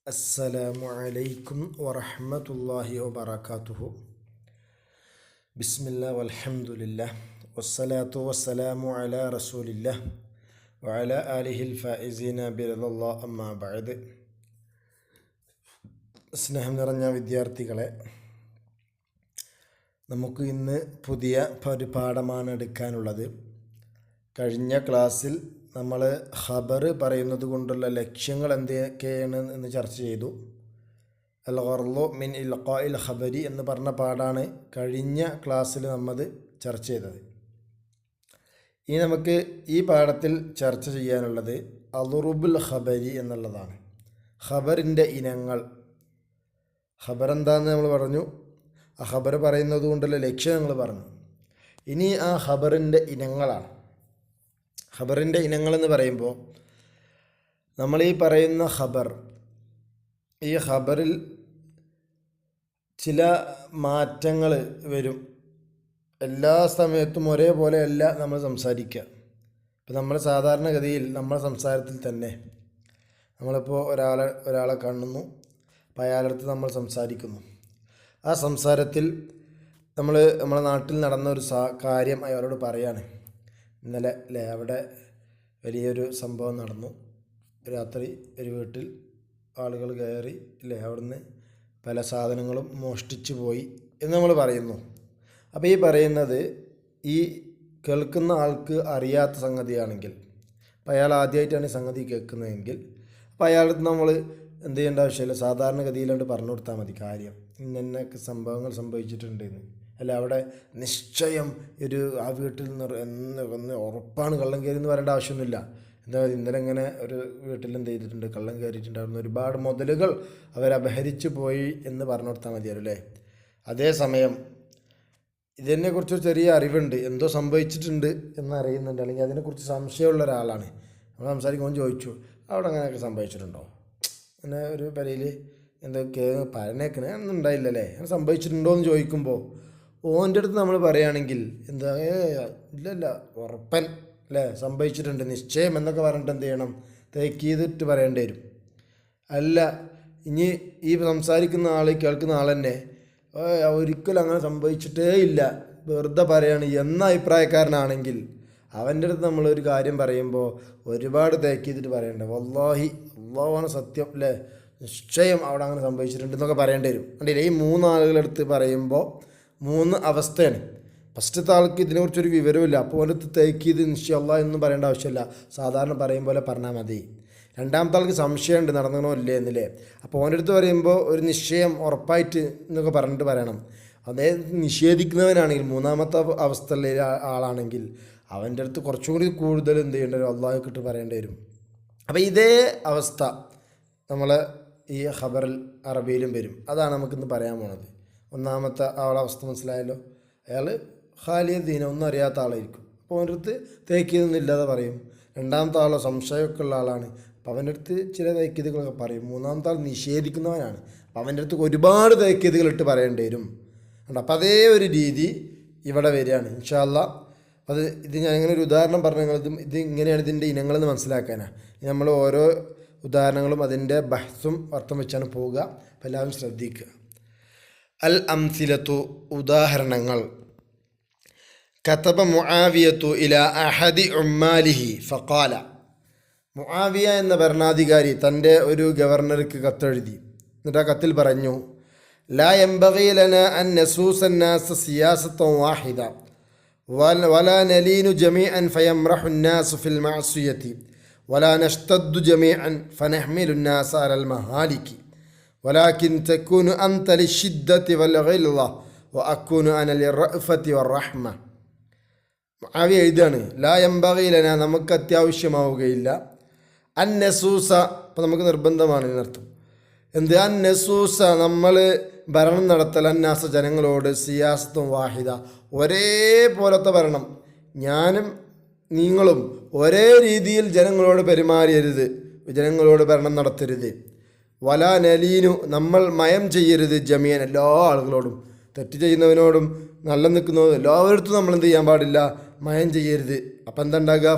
അസ്സലാമു അലൈക്കും വറഹ്മത്തുള്ളാഹി വബറകാതുഹു. ബിസ്മില്ലാ വൽഹംദുലില്ലാ വസ്സലാത്തു വസ്സലാമു അലാ റസൂലില്ലാ വഅലാ ആലിഹിൽ ഫായിസീന ബിറളില്ലാഹി അമ്മാ ബഅദ്. സ്നേഹം നിറഞ്ഞ വിദ്യാർത്ഥികളെ, നമുക്ക് ഇന്ന് പുതിയ ഒരു പാഠമാണ് എടുക്കാനുള്ളത്. കഴിഞ്ഞ ക്ലാസ്സിൽ നമ്മൾ ഖബർ പറയുന്നത് കൊണ്ടുള്ള ലക്ഷ്യങ്ങൾ എന്തൊക്കെയാണ് എന്ന് ചർച്ച ചെയ്തു. അൽ ഖർളു മിൻ ഇൽഖാഇൽ ഖബരി എന്ന് പറഞ്ഞ പാഠാണ് കഴിഞ്ഞ ക്ലാസ്സിൽ നമ്മൾ ചർച്ച ചെയ്തത്. ഇനി നമുക്ക് ഈ പാഠത്തിൽ ചർച്ച ചെയ്യാനുള്ളത് അളുറുബുൽ ഖബരി എന്നുള്ളതാണ്. ഖബറിൻ്റെ ഇനങ്ങൾ. ഖബർ എന്താണെന്ന് നമ്മൾ പറഞ്ഞു. ആ ഖബർ പറയുന്നത് കൊണ്ടുള്ള ലക്ഷ്യം നമ്മൾ പറഞ്ഞു. ഇനി ആ ഖബറിൻ്റെ ഇനങ്ങളാണ്. ഖബറിൻ്റെ ഇനങ്ങളെന്ന് പറയുമ്പോൾ നമ്മൾ ഈ പറയുന്ന ഖബർ, ഈ ഖബറിൽ ചില മാറ്റങ്ങൾ വരും. എല്ലാ സമയത്തും ഒരേപോലെ അല്ല നമ്മൾ സംസാരിക്കുക. ഇപ്പം നമ്മൾ സാധാരണഗതിയിൽ നമ്മുടെ സംസാരത്തിൽ തന്നെ നമ്മളിപ്പോൾ ഒരാളെ കാണുന്നു, അപ്പോൾ അയാളടുത്ത് നമ്മൾ സംസാരിക്കുന്നു. ആ സംസാരത്തിൽ നമ്മളെ നാട്ടിൽ നടന്ന ഒരു കാര്യം അയാളോട് പറയാണ്. ഇന്നലെ അല്ലേ അവിടെ വലിയൊരു സംഭവം നടന്നു. രാത്രി ഒരു വീട്ടിൽ ആളുകൾ കയറി അല്ലേ, അവിടുന്ന് പല സാധനങ്ങളും മോഷ്ടിച്ചു പോയി എന്ന് നമ്മൾ പറയുന്നു. അപ്പോൾ ഈ പറയുന്നത് ഈ കേൾക്കുന്ന ആൾക്ക് അറിയാത്ത സംഗതിയാണെങ്കിൽ, അപ്പോൾ അയാൾ ആദ്യമായിട്ടാണ് സംഗതി കേൾക്കുന്നതെങ്കിൽ, അപ്പോൾ അയാൾക്ക് നമ്മൾ എന്ത് ചെയ്യേണ്ട ആവശ്യമില്ല, സാധാരണഗതിയിലാണ്ട് പറഞ്ഞു കൊടുത്താൽ മതി കാര്യം. ഇന്ന സംഭവങ്ങൾ സംഭവിച്ചിട്ടുണ്ടെന്ന്. അല്ല, അവിടെ നിശ്ചയം ആ വീട്ടിൽ നിന്ന് ഉറപ്പാണ് കള്ളം കയറി എന്ന് പറയേണ്ട ആവശ്യമൊന്നുമില്ല. എന്താ, ഇന്നലെ ഇങ്ങനെ ഒരു വീട്ടിൽ എന്ത് ചെയ്തിട്ടുണ്ട്, കള്ളം കയറിയിട്ടുണ്ടായിരുന്നു, ഒരുപാട് മുതലുകൾ അവരപഹരിച്ചു പോയി എന്ന് പറഞ്ഞു കൊടുത്താൽ മതിയല്ലോ അല്ലേ. അതേസമയം ഇതിനെക്കുറിച്ചൊരു ചെറിയ അറിവുണ്ട്, എന്തോ സംഭവിച്ചിട്ടുണ്ട് എന്നറിയുന്നുണ്ട്, അല്ലെങ്കിൽ അതിനെക്കുറിച്ച് സംശയമുള്ള ഒരാളാണ്. നമ്മൾ സംസാരിക്കുമ്പോൾ ചോദിച്ചു, അവിടെ അങ്ങനെയൊക്കെ സംഭവിച്ചിട്ടുണ്ടോ, അങ്ങനെ ഒരു പെരയിൽ എന്തൊക്കെ പറഞ്ഞേക്കണേ ഒന്നും ഉണ്ടായില്ലല്ലേ, അങ്ങനെ സംഭവിച്ചിട്ടുണ്ടോ എന്ന് ചോദിക്കുമ്പോൾ ഓൻ്റെ അടുത്ത് നമ്മൾ പറയുകയാണെങ്കിൽ എന്താ, ഇല്ലല്ല ഉറപ്പൻ അല്ലേ, സംഭവിച്ചിട്ടുണ്ട് നിശ്ചയം എന്നൊക്കെ പറഞ്ഞിട്ട് എന്ത് ചെയ്യണം, തേക്കീതിട്ട് പറയേണ്ടി വരും. അല്ല, ഇനി ഈ സംസാരിക്കുന്ന ആൾ, കേൾക്കുന്ന ആൾ തന്നെ ഒരിക്കലും അങ്ങനെ സംഭവിച്ചിട്ടേ ഇല്ല, വെറുതെ പറയാണ് എന്ന അഭിപ്രായക്കാരനാണെങ്കിൽ അവൻ്റെ അടുത്ത് നമ്മളൊരു കാര്യം പറയുമ്പോൾ ഒരുപാട് തേക്കീതിട്ട് പറയണ്ടേ, വല്ലാഹി അല്ലാഹുവാണ് സത്യം അല്ലേ, നിശ്ചയം അവിടെ അങ്ങനെ സംഭവിച്ചിട്ടുണ്ടെന്നൊക്കെ പറയേണ്ടി വരും. കണ്ടില്ലേ, ഈ മൂന്നാളുകളെടുത്ത് പറയുമ്പോൾ മൂന്ന് അവസ്ഥയാണ്. ഫസ്റ്റത്തെ ആൾക്ക് ഇതിനെക്കുറിച്ചൊരു വിവരമില്ല, അപ്പോൾ അവൻ്റെ അടുത്ത് തേക്കീത് ഇൻഷാ എന്ന് പറയേണ്ട ആവശ്യമില്ല, സാധാരണ പറയും പോലെ പറഞ്ഞാൽ മതി. രണ്ടാമത്തെ ആൾക്ക് സംശയമുണ്ട് നടന്നണോ ഇല്ലേ എന്നില്ലേ, അപ്പോൾ അവൻ്റെ അടുത്ത് പറയുമ്പോൾ ഒരു നിശ്ചയം ഉറപ്പായിട്ട് എന്നൊക്കെ പറഞ്ഞിട്ട് പറയണം. അതേ നിഷേധിക്കുന്നവനാണെങ്കിൽ, മൂന്നാമത്തെ അവസ്ഥയിലെ ആളാണെങ്കിൽ അവൻ്റെ അടുത്ത് കുറച്ചും കൂടി കൂടുതൽ എന്ത് ചെയ്യേണ്ടി വരും, അള്ളാഹുക്കിട്ട് പറയേണ്ടി വരും. അപ്പോൾ ഇതേ അവസ്ഥ നമ്മൾ ഈ ഖബറിൽ അറബിയിലും വരും. അതാണ് നമുക്കിന്ന് പറയാൻ പോണത്. ഒന്നാമത്തെ ആളെ അവസ്ഥ മനസ്സിലായല്ലോ. അയാൾ ഖാലിയ ദീന, ഒന്നും അറിയാത്ത ആളായിരിക്കും, അപ്പോൾ അവൻ്റെ അടുത്ത് തേക്കീതൊന്നുമില്ലാതെ പറയും. രണ്ടാമത്തെ ആളോ സംശയമൊക്കെ ഉള്ള ആളാണ്, അപ്പോൾ അവൻ്റെ അടുത്ത് ചില തേക്കീതുകളൊക്കെ പറയും. മൂന്നാമത്തെ ആൾ നിഷേധിക്കുന്നവനാണ്, അപ്പോൾ അവൻ്റെ അടുത്ത് ഒരുപാട് തേക്കീതുകളിട്ട് പറയേണ്ടി വരും. അപ്പോൾ അതേ ഒരു രീതി ഇവിടെ വരികയാണ് ഇൻഷാ അല്ലാഹ്. ഇത് ഞാൻ ഇങ്ങനെ ഒരു ഉദാഹരണം പറഞ്ഞു, ഇത് ഇങ്ങനെയാണ് ഇതിൻ്റെ ഇനങ്ങളെന്ന് മനസ്സിലാക്കാനാണ്. നമ്മൾ ഓരോ ഉദാഹരണങ്ങളും അതിൻ്റെ ബഹ്സും അർത്ഥം വെച്ചാണ് പോവുക. അപ്പോൾ എല്ലാവരും ശ്രദ്ധിക്കുക. അൽ അംസിലത്തു, ഉദാഹരണങ്ങൾ. കതബ മുആവിയത്തു ഇലാ അഹദി ഉമ്മാലിഹി ഫഖാല. മുആവിയ എന്ന ഭരണാധികാരി തൻ്റെ ഒരു ഗവർണർക്ക് കത്തെഴുതി. എന്നിട്ട് ആ കത്തിൽ പറഞ്ഞു, ലാ യംബഗി ലനാ അൻ നസൂസ അന്നാസ സിയാസത്തൻ വാഹിദ വലാ നലീനു ജമീഅൻ ഫയംറഹു അന്നാസു ഫിൽ മഅസിയതി വലാ നഷ്തദ്ദു ജമീഅൻ ഫനഹ്മിലു അന്നാസ അലൽ മഹാലികി വലാകിൻ തകൂനു അൻത ലിശ്ശിദ്ദതി വൽ ഗിൽള വഅകൂനു അന ലിർറഅഫതി വറഹ്മ. മുആവിയ എഴുതാണ്, ലാ യംബഗി ലനാ, നമുക്ക് അത്യാവശ്യമാവുകയില്ല, അൻ നസൂസ, അപ്പോൾ നമുക്ക് നിർബന്ധമാണ് ഇതിനർത്ഥം. എന്ത്, അൻ നസൂസ, നമ്മൾ ഭരണം നടത്തൽ, അന്നാസ ജനങ്ങളോട്, സിയാസത്തും വാഹിദ, ഒരേപോലത്തെ ഭരണം, ഞാനും നിങ്ങളും ഒരേ രീതിയിൽ ജനങ്ങളോട് പെരുമാറിയരുത്, ജനങ്ങളോട് ഭരണം നടത്തരുത്. വലാ നലീനു, നമ്മൾ മയം ചെയ്യരുത്, ജമിയൻ, എല്ലാ ആളുകളോടും, തെറ്റ് ചെയ്യുന്നവനോടും നല്ല നിൽക്കുന്നതും എല്ലാവരടുത്തും നമ്മൾ എന്ത് ചെയ്യാൻ പാടില്ല, മയം ചെയ്യരുത്. അപ്പം എന്തുണ്ടാകുക,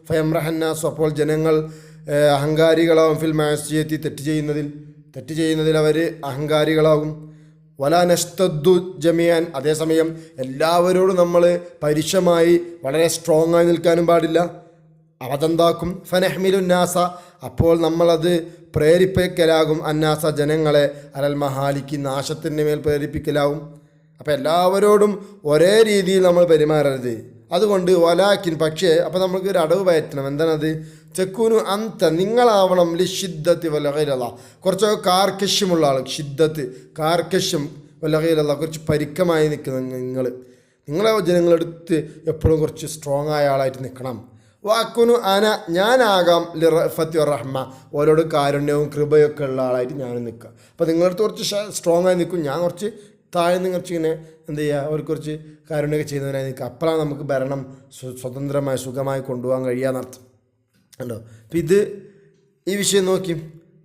ഫയംറഹന്നാസു, അപ്പോൾ ജനങ്ങൾ അഹങ്കാരികളാവും. ഫിൽ മാസിയത്തി തെറ്റ് ചെയ്യുന്നതിൽ അവർ അഹങ്കാരികളാകും. വലാ നഷ്തദ്ദു ജമിയാൻ, അതേസമയം എല്ലാവരോടും നമ്മൾ പരുഷമായി വളരെ സ്ട്രോങ് ആയി നിൽക്കാനും പാടില്ല. അതെന്താക്കും? ഫനഹ്മിലുന്നാസ, അപ്പോൾ നമ്മളത് പ്രേരിപ്പിക്കലാകും. അന്നാസ, ജനങ്ങളെ അലൽ മഹാലിക്ക്, നാശത്തിൻ്റെ മേൽ പ്രേരിപ്പിക്കലാകും. അപ്പോൾ എല്ലാവരോടും ഒരേ രീതിയിൽ നമ്മൾ പെരുമാറരുത്. അതുകൊണ്ട് വലാക്കിൻ, പക്ഷേ അപ്പോൾ നമുക്ക് ഒരു അടവ് പയറ്റണം. എന്താണത്? ചെക്കൂനു അന്ത, നിങ്ങളാവണം ലിഷിദ്ദത്ത് വലഹയിലല്ല, കുറച്ചൊക്കെ കാർക്കശ്യമുള്ള ആൾ. ഷിദ്ദത്ത്, കാർക്കശ്യം, വലഹയിലല്ല, കുറച്ച് പരിക്കമായി നിൽക്കുന്ന നിങ്ങളെ ജനങ്ങളെടുത്ത് എപ്പോഴും കുറച്ച് സ്ട്രോങ് ആയ ആളായിട്ട് നിൽക്കണം. വാക്കുനു അന, ഞാനാകാം ലിറഫത്തി റഹ്മ, ഓരോട് കാരുണ്യവും കൃപയൊക്കെ ഉള്ള ആളായിട്ട് ഞാനും നിൽക്കുക. അപ്പോൾ നിങ്ങളടുത്ത് കുറച്ച് സ്ട്രോങ് ആയി നിൽക്കും, ഞാൻ കുറച്ച് താഴ്ന്ന് കുറച്ച് ഇങ്ങനെ എന്ത് ചെയ്യുക, അവർക്ക് കുറച്ച് കാരുണ്യമൊക്കെ ചെയ്യുന്നതിനായി നിൽക്കുക. അപ്പോഴാണ് നമുക്ക് ഭരണം സ്വതന്ത്രമായി സുഖമായി കൊണ്ടുപോകാൻ കഴിയാന്നർത്ഥം. ഉണ്ടോ? അപ്പം ഈ വിഷയം നോക്കി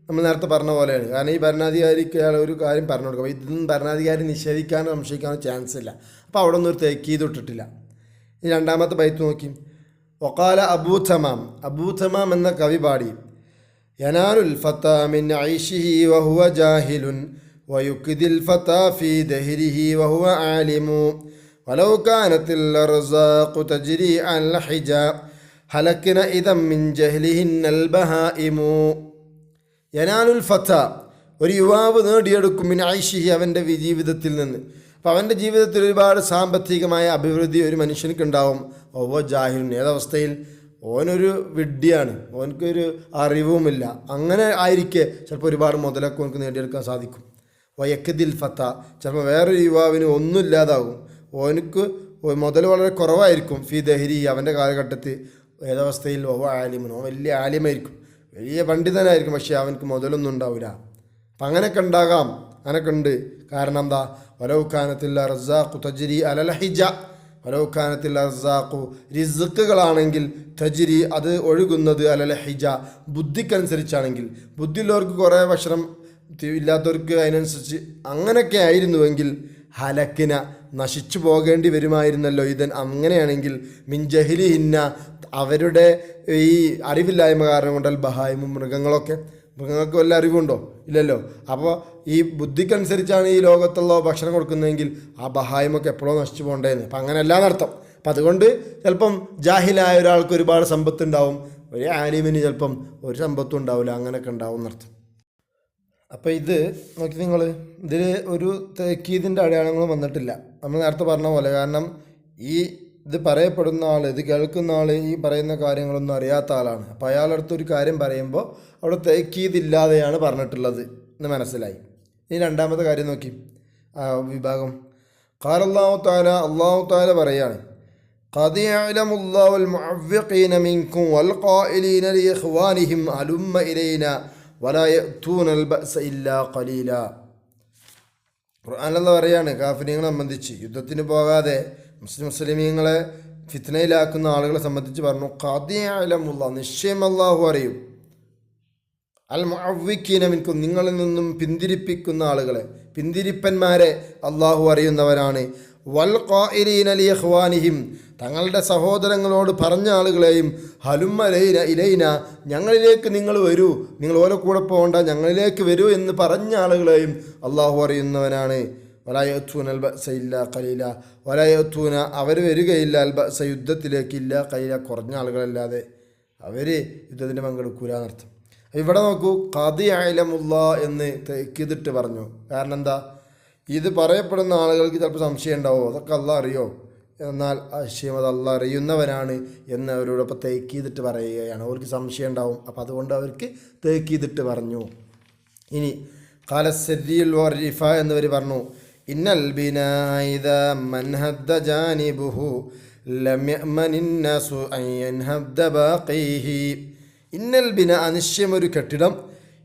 നമ്മൾ നേരത്തെ പറഞ്ഞ പോലെയാണ്. കാരണം ഈ ഭരണാധികാരിക്ക് അയാൾ ഒരു കാര്യം പറഞ്ഞു കൊടുക്കുക, ഇതൊന്നും ഭരണാധികാരി നിഷേധിക്കാനോ സംശയിക്കാനോ ചാൻസ് ഇല്ല. അപ്പോൾ അവിടെ ഒന്നും ഒരു തെക്കീത് ഇട്ടിട്ടില്ല. ഈ രണ്ടാമത്തെ ബൈത്ത് നോക്കി. വഖാല അബൂ തമാം എന്ന കവി പാടി, യനാലുൽ ഫത്താ മിൻ ഐശിഹി വഹുവ ജാഹിലുൻ വയുക്ദിൽ ഫത്താ ഫീ ദഹ്രിഹി വഹുവ ആലിമു വലൗ കാനത്തിൽ അർസാഖു തജ്രി അൽ ഹിജാ ഹലക്ന ഇദം മിൻ ജഹ്ലിഹിന്നൽ ബഹായിമു. യനാലുൽ ഫത്താ, ഒരു യുവാവ് നേടിയെടുക്കും, മിൻ ഐശിഹി, അവൻ്റെ ജീവിതത്തിൽ നിന്ന്. അപ്പോൾ അവൻ്റെ ജീവിതത്തിൽ ഒരുപാട് സാമ്പത്തികമായ അഭിവൃദ്ധി ഒരു മനുഷ്യർക്ക് ഉണ്ടാവും. ഓവോ ജാഹിലുൻ, ഏതവസ്ഥയിൽ? ഓനൊരു വിഡ്ഢിയാണ്, ഓനക്കൊരു അറിവുമില്ല. അങ്ങനെ ആയിരിക്കെ ചിലപ്പോൾ ഒരുപാട് മുതലൊക്കെ ഓനക്ക് നേടിയെടുക്കാൻ സാധിക്കും. വയക്കദിൽ ഫത്ത, ചിലപ്പോൾ വേറൊരു യുവാവിന് ഒന്നുമില്ലാതാകും, ഓനക്ക് മുതൽ വളരെ കുറവായിരിക്കും. ഫി ദഹരി, അവൻ്റെ കാലഘട്ടത്തിൽ ഏതവസ്ഥയിൽ? ഓവ ആലിമൻ, ഓ വലിയ ആലിമായിരിക്കും, വലിയ പണ്ഡിതനായിരിക്കും, പക്ഷേ അവനക്ക് മുതലൊന്നും ഉണ്ടാവില്ല. അപ്പം അങ്ങനെയൊക്കെ ഉണ്ടാകാം, അങ്ങനെയൊക്കെ ഉണ്ട്. കാരണം എന്താ? വലൗക്കാനത്തിൽ റസാഖു തജ്രി അലൽ ഹിജ, വലൗക്കാനത്തിൽ റസാഖു, റിസ്ക്കുകളാണെങ്കിൽ, തജ്രി, അത് ഒഴുകുന്നത്, അലൽ ഹിജ, ബുദ്ധിക്കനുസരിച്ചാണെങ്കിൽ. ബുദ്ധിയുള്ളവർക്ക് കുറേ ഭക്ഷണം, ഇല്ലാത്തവർക്ക് അതിനനുസരിച്ച്, അങ്ങനെയൊക്കെ ആയിരുന്നുവെങ്കിൽ ഹലക്കിന, നശിച്ചു പോകേണ്ടി വരുമായിരുന്നല്ലോ. ഇതൻ അങ്ങനെയാണെങ്കിൽ മിൻ ജഹ്ലിഹിന്ന, അവരുടെ ഈ അറിവില്ലായ്മ കാരണം കൊണ്ടൽ ബഹായിമും, മൃഗങ്ങൾക്ക് വല്ല അറിവുണ്ടോ? ഇല്ലല്ലോ. അപ്പോൾ ഈ ബുദ്ധിക്കനുസരിച്ചാണ് ഈ ലോകത്തുള്ള ഭക്ഷണം കൊടുക്കുന്നതെങ്കിൽ ആ ബഹായിമൊക്കെ എപ്പോഴോ നശിച്ചു പോകേണ്ടതെന്ന്. അപ്പം അങ്ങനെ അല്ലാന്നർത്ഥം. അപ്പം അതുകൊണ്ട് ചിലപ്പം ജാഹിലായ ഒരാൾക്ക് ഒരുപാട് സമ്പത്തുണ്ടാവും, ഒരു ആലിമിന് ചിലപ്പം ഒരു സമ്പത്തും ഉണ്ടാവില്ല, അങ്ങനെയൊക്കെ ഉണ്ടാവും എന്നർത്ഥം. അപ്പോൾ ഇത് നോക്കി നിങ്ങൾ, ഇതിൽ ഒരു തക്കീതിൻ്റെ അടയാളങ്ങളും വന്നിട്ടില്ല, നമ്മൾ നേരത്തെ പറഞ്ഞ പോലെ. കാരണം ഇത് പറയപ്പെടുന്ന ആൾ, ഇത് കേൾക്കുന്ന ആൾ ഈ പറയുന്ന കാര്യങ്ങളൊന്നും അറിയാത്ത ആളാണ്. അപ്പോൾ അയാളടുത്ത് ഒരു കാര്യം പറയുമ്പോൾ അവിടെ തക്കീതില്ലാതെയാണ് പറഞ്ഞിട്ടുള്ളത് എന്ന് മനസ്സിലായി. ഇനി രണ്ടാമത്തെ കാര്യം നോക്കി, വിഭാഗം. ഖാല അല്ലാഹു തആല പറയാണ്, ഖദ് യഅലമുല്ലാഹുൽ മുഅവ്വിഖീന മിൻകും വൽ ഖായിലീന ലിഇഖ്വാനിഹിം അലുമ്മ ഇലൈനാ വലാ യഅ്തൂനൽ ബഅസ ഇല്ലാ ഖലീലാ. ഖുർആനിൽ പറയാണ് കാഫിരീങ്ങളെ സംബന്ധിച്ച്, യുദ്ധത്തിന് പോകാതെ മുസ്ലിമീങ്ങളെ ഫിത്നയിലാക്കുന്ന ആളുകളെ സംബന്ധിച്ച് പറഞ്ഞു, ഖദ് യഅലമുല്ലാഹ്, നിശ്ചയം അല്ലാഹു അറിയും, അൽ മുഅവ്വിഖീന മിൻകും, നിങ്ങളിൽ നിന്നും പിന്തിരിപ്പിക്കുന്ന ആളുകളെ, പിന്തിരിപ്പന്മാരെ അല്ലാഹു അറിയുന്നവരാണ്. വൽ ഖായിലീന ലിഇഖ്വാനിഹിം, തങ്ങളുടെ സഹോദരങ്ങളോട് പറഞ്ഞ ആളുകളെയും, ഹലുമ്മ ഇലൈന, ഞങ്ങളിലേക്ക് നിങ്ങൾ വരൂ, നിങ്ങൾ ഓലെ കൂടെ പോകണ്ട, ഞങ്ങളിലേക്ക് വരൂ എന്ന് പറഞ്ഞ ആളുകളെയും അള്ളാഹു അറിയുന്നവനാണ്. വലായത്തൂന അൽ ബഅസ ഇല്ലാ ഖലീല, വലായത്തൂന, അവർ വരികയില്ല, അൽ ബഅസ, യുദ്ധത്തിലേക്ക്, ഇല്ല ഖലീല, കുറഞ്ഞ ആളുകളല്ലാതെ അവർ യുദ്ധത്തിന് പങ്കെടുക്കൂല എന്നർത്ഥം. ഇവിടെ നോക്കൂ, ഖദ് യഅലമുല്ലാഹ് എന്ന് തഅക്കീദിട്ട് പറഞ്ഞു. കാരണം എന്താ? ഇത് പറയപ്പെടുന്ന ആളുകൾക്ക് ചിലപ്പോൾ സംശയം ഉണ്ടാവുമോ, അതൊക്കെ അള്ളാഹ് അറിയോ? എന്നാൽ ആശയം അത് അള്ളാഹ് അറിയുന്നവനാണ് എന്ന് അവരോടൊപ്പം തേക്കീതിട്ട് പറയുകയാണ്. അവർക്ക് സംശയം ഉണ്ടാവും, അപ്പം അതുകൊണ്ട് അവർക്ക് തേക്കീതിട്ട് പറഞ്ഞു. ഇനി ഖാല സരിയുൽ വറിഫ എന്നിവർ പറഞ്ഞു, ഇന്നൽ ബിനാഇദ മൻ ഹദ്ദ ജാനിബുഹു ലം യഅ്മനിൻ നാസു അൻ യൻഹദ്ദ ബാഖീഹി. ഇന്നൽ ബിന, അനിശ്ചയം ഒരു കെട്ടിടം,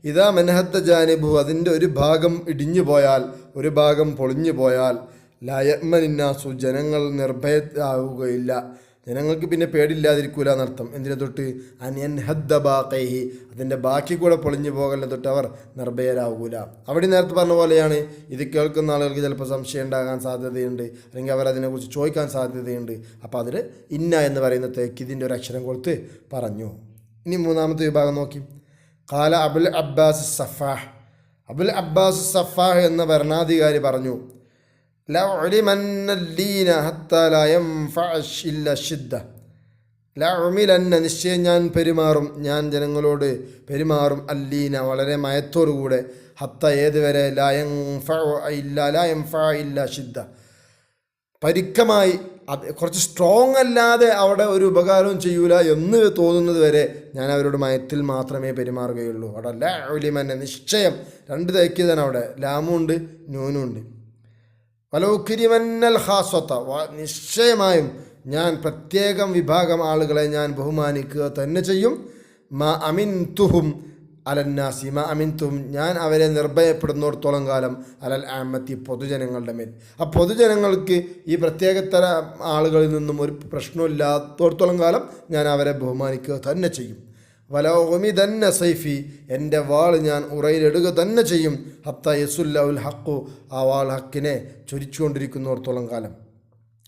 ഇതാ മൻഹദ്ദ ജാനിബു, അതിൻ്റെ ഒരു ഭാഗം ഇടിഞ്ഞു പോയാൽ, ഒരു ഭാഗം പൊളിഞ്ഞു പോയാൽ, ലാ യഅ്മനിന്നാസു, ജനങ്ങൾ നിർഭയരാവുകയില്ല, ജനങ്ങൾക്ക് പിന്നെ പേടില്ലാതിരിക്കൂല എന്നർത്ഥം. എന്തിനെ തൊട്ട്? അൻയൻഹദ്ദ ബാഖീഹി, അതിൻ്റെ ബാക്കി കൂടെ പൊളിഞ്ഞു പോകലിനെ തൊട്ട് അവർ നിർഭയരാകൂല. അവിടെ നേരത്തെ പറഞ്ഞ പോലെയാണ്, ഇത് കേൾക്കുന്ന ആളുകൾക്ക് ചിലപ്പോൾ സംശയം ഉണ്ടാകാൻ സാധ്യതയുണ്ട്, അല്ലെങ്കിൽ അവർ അതിനെക്കുറിച്ച് ചോദിക്കാൻ സാധ്യതയുണ്ട്. അപ്പോൾ അതിൽ ഇന്ന എന്ന് പറയുന്ന തേക്കിതിൻ്റെ ഒരു അക്ഷരം കൊടുത്ത് പറഞ്ഞു. ഇനി മൂന്നാമത്തെ വിഭാഗം നോക്കി. ഖാല അബുൽ അബ്ബാസ് സഫാഹ്. അബുൽ അബ്ബാസ് സഫാഹ് എന്ന ഭരണാധികാരി പറഞ്ഞു, ലഉലിമന്നല്ലീന ഹത്താ ലാ യൻഫഅ ഇല്ല ശിദ്ദ. ലഉമിലന്ന, നിശ്ചയം ഞാൻ ജനങ്ങളോട് പെരുമാറും, അല്ലീന വളരെ മയത്തോടുകൂടെ, ഹത്ത ഏതുവരെ, ലാ യൻഫഅ ഇല്ല ശിദ്ദ, പരിക്കമായി കുറച്ച് സ്ട്രോങ് അല്ലാതെ അവിടെ ഒരു ഉപകാരവും ചെയ്യൂല എന്ന് തോന്നുന്നത് വരെ ഞാൻ അവരോട് മയത്തിൽ മാത്രമേ പെരുമാറുകയുള്ളൂ. അവിടെ ലഉലിമന്ന, നിശ്ചയം, രണ്ട് തേക്കിയതാണ് അവിടെ, ലാമുണ്ട് നൂനുണ്ട്. വലൗക്രിമന്നൽ ഖാസത, നിശ്ചയമായും ഞാൻ പ്രത്യേകം വിഭാഗം ആളുകളെ ഞാൻ ബഹുമാനിക്കുക തന്നെ ചെയ്യും. മാ അമിൻതുഹും അലന്നാസി, മാ അമിൻതുഹും, ഞാൻ അവരെ നിർഭയപ്പെടുന്നിടത്തോളം കാലം, അലൽ ആമത്തി, പൊതുജനങ്ങളുടെ മേൽ. ആ പൊതുജനങ്ങൾക്ക് ഈ പ്രത്യേകതര ആളുകളിൽ നിന്നും ഒരു പ്രശ്നമില്ലാത്തടത്തോളം കാലം ഞാൻ അവരെ ബഹുമാനിക്കുക തന്നെ ചെയ്യും. വലൗമിദന്ന സൈഫി, എൻ്റെ വാൾ ഞാൻ ഉറയിലിടുക തന്നെ ചെയ്യും. ഹത്ത യസുല്ലഉൽ ഹഖു, ആ വാൾ ഹക്കിനെ ചൊരിച്ചുകൊണ്ടിരിക്കുന്നിടത്തോളം കാലം.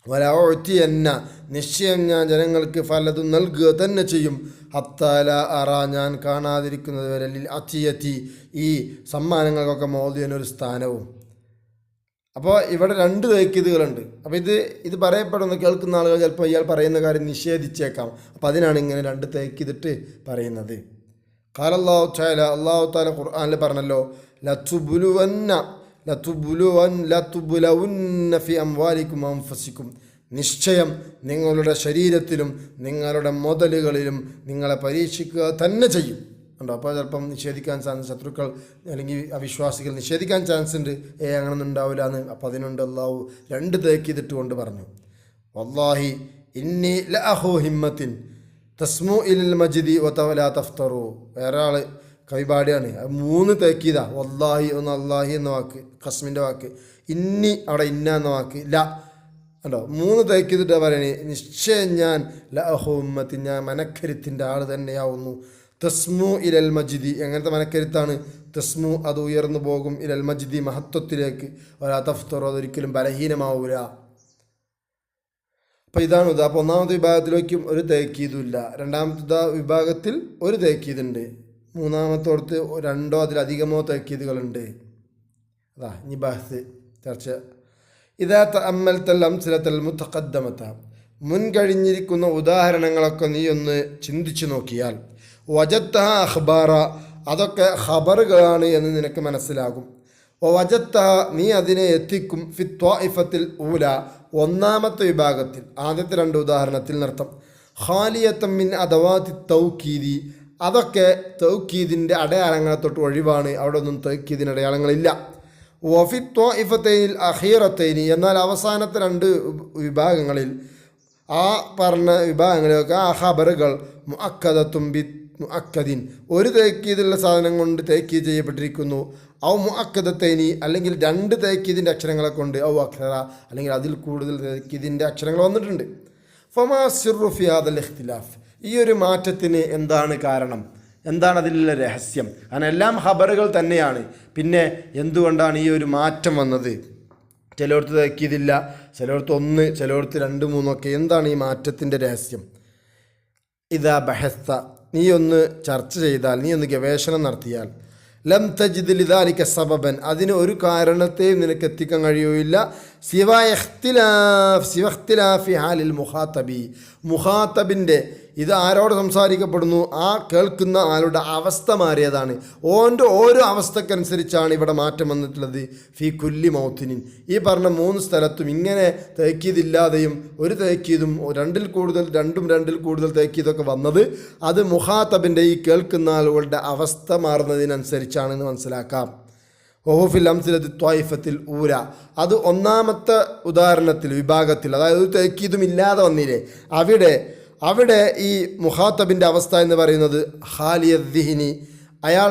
വലൗതിയന്ന, നിശ്ചയം ഞാൻ ജനങ്ങൾക്ക് ഫലതും നൽകുക തന്നെ ചെയ്യും. ഹത്താല അറ, ഞാൻ കാണാതിരിക്കുന്നത് വരെ, ലിൽ അത്തിയത്തി, ഈ സമ്മാനങ്ങൾക്കൊക്കെ മൗദിയനൊരു സ്ഥാനവും. അപ്പോൾ ഇവിടെ രണ്ട് തേക്കീതുകളുണ്ട്. അപ്പോൾ ഇത് പറയപ്പെടുന്ന കേൾക്കുന്ന ആളുകൾ ചിലപ്പോൾ ഇയാൾ പറയുന്ന കാര്യം നിഷേധിച്ചേക്കാം. അപ്പോൾ അതിനാണ് ഇങ്ങനെ രണ്ട് തേക്കീതിട്ട് പറയുന്നത്. ഖാല അല്ലാഹു തആല, അല്ലാഹു തആല ഖുർആനിൽ പറഞ്ഞല്ലോ, ലതുബ്ലുവന്ന ഫി അംവാലിക്കും അൻഫുസിക്കും, നിശ്ചയം നിങ്ങളുടെ ശരീരത്തിലും നിങ്ങളുടെ മുതലുകളിലും നിങ്ങളെ പരീക്ഷിക്കുക തന്നെ ചെയ്യും. ഉണ്ടോ? അപ്പോൾ ചിലപ്പം നിഷേധിക്കാൻ ചാൻസ്, ശത്രുക്കൾ അല്ലെങ്കിൽ അവിശ്വാസികൾ നിഷേധിക്കാൻ ചാൻസ് ഉണ്ട്, അങ്ങനൊന്നും ഉണ്ടാവില്ല എന്ന്. അപ്പോൾ അതിനുണ്ട് അല്ലാഹു രണ്ട് തേക്കീതിട്ട് കൊണ്ട് പറഞ്ഞു, വല്ലാഹി ഇന്നി ലഅഹു ഹിമ്മത്തിൻ തസ്മു ഇലൽ മജിദി വതവലാ തഫ്തറു. വേറെ ആൾ കവിപാടിയാണ്, മൂന്ന് തേക്കീതാ. വല്ലാഹി ഒന്ന് അല്ലാഹി എന്ന വാക്ക്, ഖസ്മിൻ്റെ വാക്ക്, ഇന്നി അവിടെ ഇന്ന എന്ന വാക്ക്, ല ഉണ്ടോ, മൂന്ന് തേക്കീതിട്ടാണ് പറയണേ. നിശ്ചയം ഞാൻ ലഅഹു ഹിമ്മത്തിൻ, ഞാൻ മനക്കരുത്തിൻ്റെ ആൾ തന്നെയാവുന്നു. തസ്മു ഇലൽ മജിദി, എങ്ങനത്തെ മനക്കരുത്താണ്? തസ്മു, അത് ഉയർന്നു പോകും, ഇലൽ മജിദി, മഹത്വത്തിലേക്ക്. വലാ തഫ്തറു, അതൊരിക്കലും ബലഹീനമാവൂല. അപ്പോൾ ഇതാണ് ഇത്. അപ്പോൾ ഒന്നാമത്തെ വിഭാഗത്തിലേക്കും ഒരു തേക്കീതുമില്ല, രണ്ടാമത്തെ വിഭാഗത്തിൽ ഒരു തേക്കീതുണ്ട്, മൂന്നാമത്തോടത്ത് രണ്ടോ അതിലധികമോ തേക്കീതുകളുണ്ട്. അതാ ഇനി ബഹസ് ചർച്ച. ഇദാ തഅമ്മൽതൽ അംസലത്തൽ മുതഖദ്ദമത, മുൻകഴിഞ്ഞിരിക്കുന്ന ഉദാഹരണങ്ങളൊക്കെ നീ ഒന്ന് ചിന്തിച്ചു നോക്കിയാൽ, വജത്തഹ അഖ്ബാറ, അതൊക്കെ ഖബറുകളാണ് എന്ന് നിനക്ക് മനസ്സിലാകും. വജത്തഹ, നീ അതിനെ എത്തിക്കും, ഫി ത്വാഇഫത്തിൽ ഊല, ഒന്നാമത്തെ വിഭാഗത്തിൽ, ആദ്യത്തെ രണ്ട് ഉദാഹരണത്തിൽ നർത്ഥം. ഖാലിയത്തൻ മിൻ അദവാതി തൗക്കീദി, അതൊക്കെ തൗക്കീദിൻ്റെ അടയാളങ്ങളെ തൊട്ട് ഒഴിവാണ്, അവിടെ ഒന്നും തൗക്കീദിന് അടയാളങ്ങളില്ല. വഫി ത്വാഇഫത്തൈനിൽ അഖീറത്തൈനി, എന്നാൽ അവസാനത്തെ രണ്ട് വിഭാഗങ്ങളിൽ, ആ പറഞ്ഞ വിഭാഗങ്ങളിലൊക്കെ ആ ഖബറുകൾ മുഅക്കദത്തും ബി മുഅക്കദിൻ, ഒരു തേക്കീതുള്ള സാധനം കൊണ്ട് തേക്കീത് ചെയ്യപ്പെട്ടിരിക്കുന്നു. ഔ മുഅക്കദത്തൈനി, അല്ലെങ്കിൽ രണ്ട് തേക്കീതിൻ്റെ അക്ഷരങ്ങളെ കൊണ്ട്, ഔ അക്ഷര, അല്ലെങ്കിൽ അതിൽ കൂടുതൽ തേക്കീതിൻ്റെ അക്ഷരങ്ങൾ വന്നിട്ടുണ്ട്. ഫമാ സിർറു ഫി ഹാദൽ ഇഖ്തിലാഫ്, ഈ ഒരു മാറ്റത്തിന് എന്താണ് കാരണം, എന്താണ് അതിലുള്ള രഹസ്യം? കാരണം എല്ലാം ഖബറുകൾ തന്നെയാണ്, പിന്നെ എന്തുകൊണ്ടാണ് ഈ ഒരു മാറ്റം വന്നത്? ചിലയിടത്ത് തേക്കീതില്ല, ചിലയിടത്ത് ഒന്ന്, ചിലയിടത്ത് രണ്ട് മൂന്നൊക്കെ. എന്താണ് ഈ മാറ്റത്തിൻ്റെ രഹസ്യം? ഇതാ ബഹസ്ത, നീ ഒന്ന് ചർച്ച ചെയ്താൽ, നീ ഒന്ന് ഗവേഷണം നടത്തിയാൽ, ലം തജിദ് ലിദാലിക സബബൻ, അതിന് ഒരു കാരണത്തെയും നിനക്ക് എത്തിക്കാൻ കഴിയുകയില്ല. സിവ ഇഖ്തിലാഫി ഹാലിൽ മുഖാത്തബി, മുഖാത്തബിൻ്റെ, ഇത് ആരോട് സംസാരിക്കപ്പെടുന്നു, ആ കേൾക്കുന്ന ആളുടെ അവസ്ഥ മാറിയതാണ്. ഓൻ്റെ ഓരോ അവസ്ഥക്കനുസരിച്ചാണ് ഇവിടെ മാറ്റം വന്നിട്ടുള്ളത്. ഫി കുല്ലി മൗത്തിനിൻ, ഈ പറഞ്ഞ മൂന്ന് സ്ഥലത്തും ഇങ്ങനെ തേക്കീതില്ലാതെയും ഒരു തേക്കീതും രണ്ടിൽ കൂടുതൽ തേക്കീതൊക്കെ വന്നത്, അത് മുഖാത്തബിൻ്റെ, ഈ കേൾക്കുന്ന ആളുകളുടെ അവസ്ഥ മാറുന്നതിനനുസരിച്ചാണെന്ന് മനസ്സിലാക്കാം. ഓഹുഫിൽ അംസിലത്ത് ത്വായിഫത്തിൽ ഊര, അത് ഒന്നാമത്തെ ഉദാഹരണത്തിൽ വിഭാഗത്തിൽ, അതായത് തേക്കീതും ഇല്ലാതെ വന്നില്ലേ, അവിടെ ഈ മുഖാത്തബിൻ്റെ അവസ്ഥ എന്ന് പറയുന്നത് ഖാലിയ ദിഹിനി, അയാൾ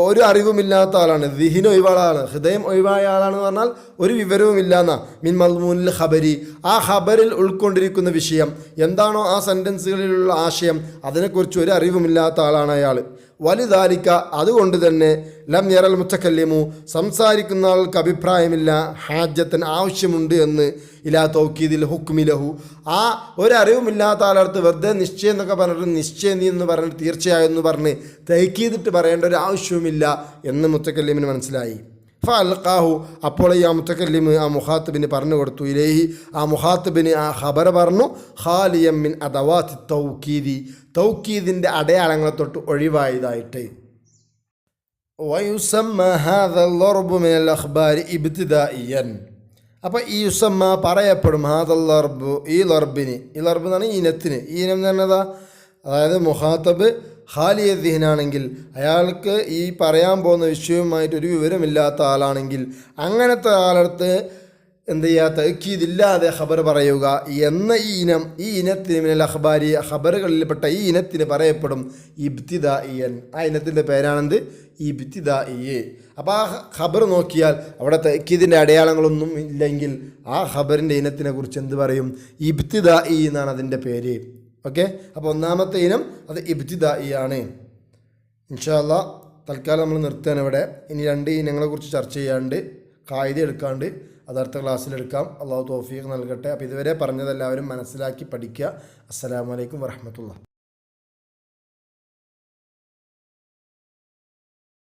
ഒരു അറിവുമില്ലാത്ത ആളാണ്. ദിഹിന് ഒഴിവായ ആളാണ്, ഹൃദയം ഒഴിവായ ആളാണെന്ന് പറഞ്ഞാൽ ഒരു വിവരവുമില്ലാന്ന. മിൻ മൽമൂനിൽ ഖബരി, ആ ഖബറിൽ ഉൾക്കൊണ്ടിരിക്കുന്ന വിഷയം എന്താണോ, ആ സെൻറ്റൻസുകളിലുള്ള ആശയം, അതിനെക്കുറിച്ച് ഒരു അറിവുമില്ലാത്ത ആളാണ് അയാൾ. വലുതാലിക്ക അതുകൊണ്ട് തന്നെ ലം യറൽ മുത്തക്കല്ലിമു സംസാരിക്കുന്ന ആൾക്ക് അഭിപ്രായമില്ല ഹാജത്തൻ ആവശ്യമുണ്ട് എന്ന് ഇലാ തൗക്കീദിൽ ഹുക്മിലഹു ആ ഒരറിവുമില്ലാത്ത ആളടുത്ത് വെറുതെ നിശ്ചയം എന്നൊക്കെ പറഞ്ഞിട്ട് നിശ്ചയം നീ എന്ന് പറഞ്ഞിട്ട് തീർച്ചയായും എന്ന് പറഞ്ഞ് തൈക്കീതിട്ട് പറയേണ്ട ഒരു ആവശ്യവുമില്ല എന്ന് മുത്തക്കല്ലിമിന് മനസ്സിലായി. ഫഅൽഖാഹു അപ്പോൾ ഈ ആ മുത്തക്കല്ലിം ആ മുഖാത്തിബിന് പറഞ്ഞു കൊടുത്തു ഇലൈഹി ആ മുഖാത്തിബിന് ആ ഖബർ പറഞ്ഞു ഖാലിയം മിൻ അദവാത്തി തൗക്കീദി തൗക്കീദിൻ്റെ അടയാളങ്ങളെ തൊട്ട് ഒഴിവായതായിട്ട്. വയുസമ്മ ഹാദൽ ലർബു മിനൽ അഖ്ബാരി ഇബ്തിദായിയൻ അപ്പോൾ ഈ യുസമ്മ പറയപ്പെടും ഹാദൽ ലർബു ഈ ലർബിന് ഈ ലർബ് എന്നാണ് ഇനത്തിന് ഈ ഇനം എന്ന് പറഞ്ഞതാ അതായത് മുഖാത്തബ് ഖാലിയ ദിഹ്നാണെങ്കിൽ അയാൾക്ക് ഈ പറയാൻ പോകുന്ന വിഷയവുമായിട്ടൊരു വിവരമില്ലാത്ത ആളാണെങ്കിൽ അങ്ങനത്തെ ആളടുത്ത് എന്ത് ചെയ്യുക തഅക്കീദില്ലാതെ ഖബർ പറയുക എന്ന ഈ ഇനത്തിന് മിനൽ അഖ്ബാരി ഖബറുകളിൽപ്പെട്ട ഈ ഇനത്തിന് പറയപ്പെടും ഇബ്തിദായിയൻ. ആ ഇനത്തിൻ്റെ പേരാണെന്ത് ഇബ്തിദായി. അപ്പോൾ ആ ഖബർ നോക്കിയാൽ അവിടെ തഅക്കീദിൻ്റെ അടയാളങ്ങളൊന്നും ഇല്ലെങ്കിൽ ആ ഖബറിൻ്റെ ഇനത്തിനെ കുറിച്ച് എന്ത് പറയും ഇബ്തിദായി എന്നാണ് അതിൻ്റെ പേര്. ഓക്കെ, അപ്പോൾ ഒന്നാമത്തെ ഇനം അത് ഇബ്തിദായി ആണ്. ഇൻഷാ അല്ലാഹ് തൽക്കാലം നമ്മൾ നിർത്തുകയാണ് ഇവിടെ. ഇനി 2 ഇനങ്ങളെക്കുറിച്ച് ചർച്ച ചെയ്യാണ്ട് കായിക എടുക്കാണ്ട് അത് അടുത്ത ക്ലാസ്സിലെടുക്കാം. അള്ളാഹു തൗഫീഖ് നൽകട്ടെ. അപ്പോൾ ഇതുവരെ പറഞ്ഞതെല്ലാവരും മനസ്സിലാക്കി പഠിക്കുക. അസ്സലാമു അലൈക്കും വറഹ്മത്തുള്ളാഹി.